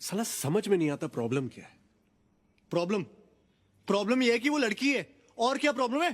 साला समझ में नहीं आता प्रॉब्लम क्या है। प्रॉब्लम प्रॉब्लम यह है कि वो लड़की है। और क्या प्रॉब्लम है?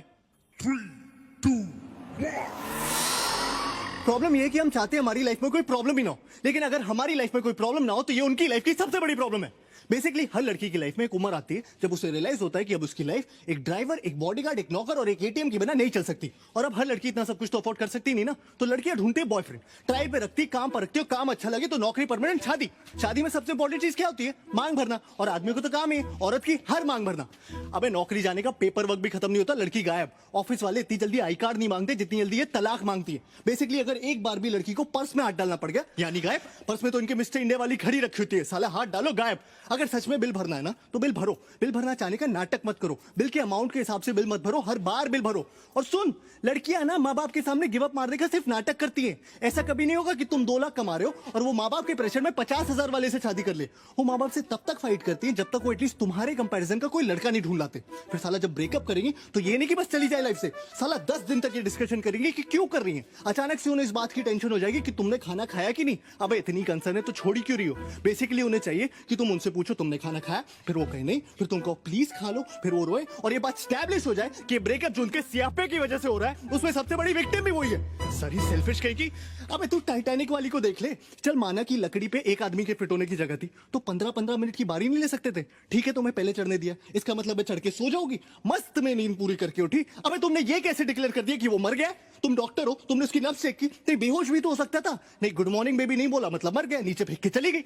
प्रॉब्लम यह है कि हम चाहते हैं हमारी लाइफ में कोई प्रॉब्लम ही ना हो, लेकिन अगर हमारी लाइफ में कोई प्रॉब्लम ना हो तो ये उनकी लाइफ की सबसे बड़ी प्रॉब्लम है। बेसिकली हर लड़की की लाइफ में एक उम्र आती है जब उसे रियलाइज होता है कि अब उसकी लाइफ एक ड्राइवर, एक बॉडीगार्ड, एक नौकर और एक एटीएम के बिना नहीं चल सकती। और अब हर लड़की इतना सब कुछ तो अफोर्ड कर सकती नहीं ना, तो लड़कियां ढूंढती है बॉयफ्रेंड, ट्राई पे रखती, काम पर रखती है, काम अच्छा लगे तो नौकरी, परमानेंट, शादी। शादी में सबसे इंपॉर्टेंट चीज क्या होती है? मांग भरना। और आदमी को तो काम है औरत की हर मांग भरना। अबे नौकरी जाने का पेपर वर्क भी खत्म नहीं होता, लड़की गायब। ऑफिस वाले इतनी जल्दी आई कार्ड नहीं मांगते जितनी जल्दी ये तलाक मांगती है। बेसिकली अगर एक बार भी लड़की को पर्स में हाथ डालना पड़ गया यानी गायब। पर्स में तो इनके मिस्टर इंडिया वाली घड़ी रखी होती है, साला हाथ डालो गायब। अगर सच में बिल भरना है ना तो बिल भरो। बिल भरना चाहने का नाटक मत करो, बिल के अमाउंट के हिसाब से बिल मत भरो, हर बार बिल भरो। और सुन, लड़कियां ना माँ बाप के सामने गिव अप मारने का सिर्फ नाटक करती हैं। ऐसा कभी नहीं होगा कि तुम 2 लाख कमा रहे हो और वो माँ बाप के प्रेशर में 50,000 वाले से शादी कर ले। वो माँ बाप से तब तक फाइट करती है जब तक वो एटलीस्ट तुम्हारे कंपैरिजन का कोई लड़का नहीं ढूंढ लाते। फिर साला जब ब्रेकअप करेंगी तो ये नहीं कि बस चली जाए लाइफ से, साला 10 दिन तक ये डिस्कशन करेंगे कि क्यों कर रही है। अचानक से उन्हें इस बात की टेंशन हो जाएगी कि तुमने खाना खाया कि नहीं। अब इतनी कंसर्न है तो छोड़ी क्यों रही हो? बेसिकली उन्हें चाहिए कि तुम उनसे पूछो तुमने खाना खाया, फिर वो कहे नहीं, फिर तुम कहो प्लीज खा लो, फिर वो रोए और ये बात स्टैब्लिश हो जाए कि ब्रेकअप जो उनके सियापे की वजह से हो रहा है उसमें सबसे बड़ी विक्टिम भी वही है। सरी सेल्फिश कहेगी। अबे तू टाइटैनिक वाली को देख ले। चल माना कि लकड़ी पे एक आदमी के फिट होने की जगह थी तो 15-15 मिनट की बारी नहीं ले सकते थे? ठीक है तुम्हें पहले चढ़ने दिया, इसका मतलब है चढ़ के सो जाओगी, मस्त में नींद पूरी करके उठी। अबे तुमने ये कैसे डिक्लेयर कर दिया कि वो मर गया? तुम डॉक्टर हो, तुमने उसकी नब्ज चेक की, नहीं बेहोश भी तो हो सकता था। नहीं गुड मॉर्निंग बेबी नहीं बोला मतलब मर गया, नीचे फेंक के चली गई।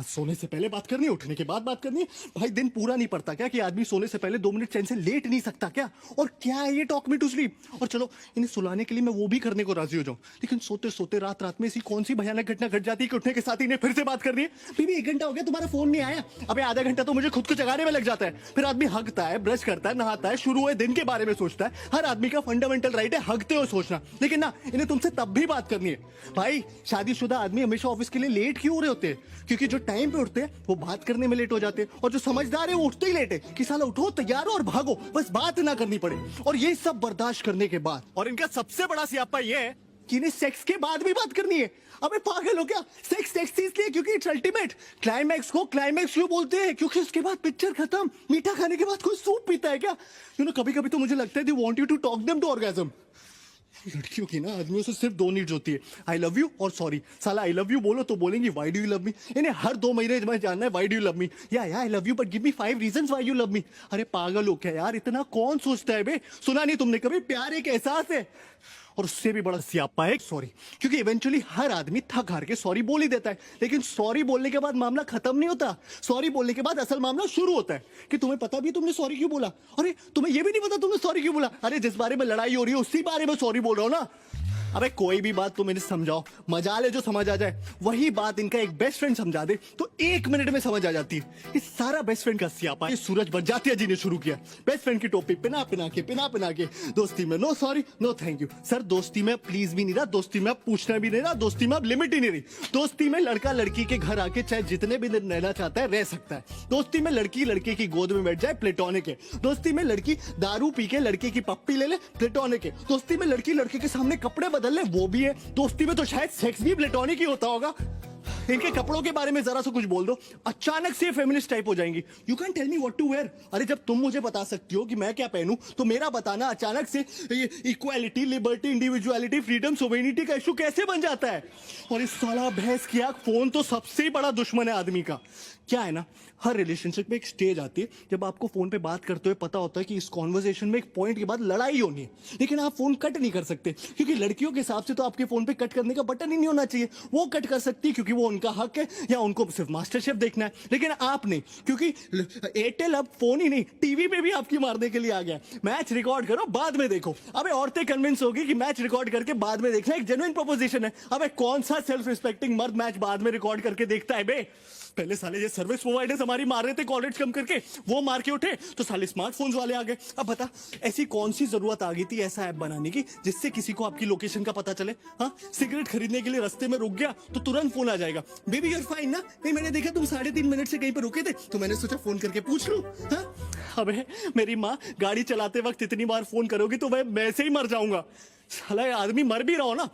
सोने से पहले बात करनी है, उठने के बाद बात करनी है। भाई दिन पूरा नहीं पड़ता क्या कि आदमी सोने से पहले 2 मिनट चैन से लेट नहीं सकता क्या? और क्या है ये टॉक मी टू स्लीप? और चलो इन्हें सुलाने के लिए मैं वो भी करने को राजी हो जाऊं, लेकिन सोते सोते रात रात में ऐसी कौन सी भयानक घटना घट जाती है कि उठने के साथ इन्हें फिर से बात करनी है। बीबी 1 घंटा हो गया तुम्हारा फोन नहीं आया। अबे आधा घंटा तो मुझे खुद को जगाने में लग जाता है। फिर आदमी हगता है, ब्रश करता है, नहाता है, शुरू हुए दिन के बारे में सोचता है। हर आदमी का फंडामेंटल राइट है हगते हुए सोचना, लेकिन ना इन्हें तुमसे तब भी बात करनी है। भाई शादीशुदा आदमी हमेशा ऑफिस के लिए लेट क्यों हो रहे होते हैं? क्योंकि जो टाइम पे उठते हैं वो बात करने में लेट हो जाते हैं, और जो समझदार है वो उठते ही लेट है कि साला उठो, तैयार हो और भागो, बस बात ना करनी पड़े। और ये सब बर्दाश्त करने के बाद, और इनका सबसे बड़ा सियापा ये है कि इन्हें सेक्स के बाद भी बात करनी है। अबे पागल हो क्या? सेक्स सेक्स इसलिए क्योंकि इट्स अल्टीमेट। क्लाइमैक्स को क्लाइमैक्स क्यों बोलते हैं? क्योंकि उसके बाद पिक्चर खत्म। मीठा खाने के बाद कोई सूप पीता है क्या? कभी कभी तो मुझे लगता है they want you to talk them to orgasm. लड़कियों की ना आदमियों से सिर्फ 2 नीड्स होती है, आई लव यू और सॉरी। साला आई लव यू बोलो तो बोलेंगी why do you love me. इन्हें हर 2 महीने में जानना है why do you love me, या I love you but give me 5 reasons why you love me. अरे पागल हो क्या यार, इतना कौन सोचता है बे? सुना नहीं तुमने कभी प्यार एक एहसास है? और उससे भी बड़ा सियापा है सॉरी, क्योंकि इवेंचुअली हर आदमी थक हार के सॉरी बोल ही देता है, लेकिन सॉरी बोलने के बाद मामला खत्म नहीं होता। सॉरी बोलने के बाद असल मामला शुरू होता है कि तुम्हें पता भी तुमने सॉरी क्यों बोला। अरे तुम्हें यह भी नहीं पता तुमने सॉरी क्यों बोला? अरे जिस बारे में लड़ाई हो रही है उसी बारे में सॉरी बोल रहा हो ना। अबे कोई भी बात तुम इन्हें समझाओ, मजाल है जो समझ आ जाए। वही बात इनका एक बेस्ट फ्रेंड समझा दे तो 1 मिनट में समझ आ जाती है। ये सारा बेस्ट फ्रेंड का सियापा ये सूरज बरजातिया जी ने शुरू किया। बेस्ट फ्रेंड की टोपी पिना पिना के दोस्ती में no sorry no thank you. Sir दोस्ती में प्लीज भी नहीं रहा, दोस्ती में पूछना भी नहीं रहा, दोस्ती में अब लिमिट ही नहीं रही। दोस्ती में लड़का लड़की के घर आके चाहे जितने भी दिन रहना चाहता है रह सकता है। दोस्ती में लड़की लड़के की गोद में बैठ जाए, प्लेटोनिक है। दोस्ती में लड़की दारू पी के लड़के की पप्पी ले ले, प्लेटोनिक है। दोस्ती में लड़की लड़के के सामने कपड़े बदल ले, वो भी है। दोस्ती में तो शायद सेक्स भी प्लेटोनिक ही होता होगा। इनके कपड़ों के बारे में जरा सा कुछ बोल दो, अचानक से फेमिनिस्ट टाइप हो जाएंगी। You can tell me what to wear. अरे जब तुम मुझे बता सकती हो कि मैं क्या पहनूं तो मेरा बताना अचानक से ये equality, liberty, individuality, freedom, sovereignty का इशू कैसे बन जाता है? और इस साला भैंस की आंख फोन तो सबसे बड़ा दुश्मन है आदमी का। क्या है ना, हर रिलेशनशिप में एक स्टेज आती है जब आपको फोन पे बात करते हुए पता होता है कि इस कॉन्वर्सेशन में एक पॉइंट के बाद लड़ाई होनी है, लेकिन आप फोन कट नहीं कर सकते क्योंकि लड़कियों के हिसाब से तो आपके फोन पे कट करने का बटन ही नहीं होना चाहिए। वो कट कर सकती है क्योंकि वो उनका हक है या उनको सिर्फ मास्टर शेफ देखना है, लेकिन आप नहीं, क्योंकि एयरटेल अब फोन ही नहीं टीवी पे भी आपकी मारने के लिए आ गया। मैच रिकॉर्ड करो बाद में देखो। अबे औरतें कन्विंस होगी कि मैच रिकॉर्ड करके बाद में देखना एक जेन्युइन प्रोपोजिशन है। अबे कौन सा सेल्फ रिस्पेक्टिंग मर्द मैच बाद में रिकॉर्ड करके देखता है बे? पहले साले ये सर्विस प्रोवाइडर्स हमारी मार रहे थे कॉल रेट्स कम करके, वो मार के उठे तो साले स्मार्टफोन्स वाले आ गए। अब बता ऐसी कौन सी जरूरत आ गई थी ऐसा ऐप बनाने की जिससे किसी को आपकी लोकेशन का पता चले? हाँ, सिगरेट खरीदने के लिए रास्ते में रुक गया तो तुरंत फोन आ जाएगा, बेबी यू आर फाइन ना? नहीं मैंने देखा तुम 3.5 मिनट से कहीं पर रुके थे तो मैंने सोचा फोन करके पूछ लूं। हाँ? अबे मेरी माँ गाड़ी चलाते वक्त इतनी बार फोन करोगी तो मैं से ही मर जाऊंगा। साला आदमी मर भी रहा हो ना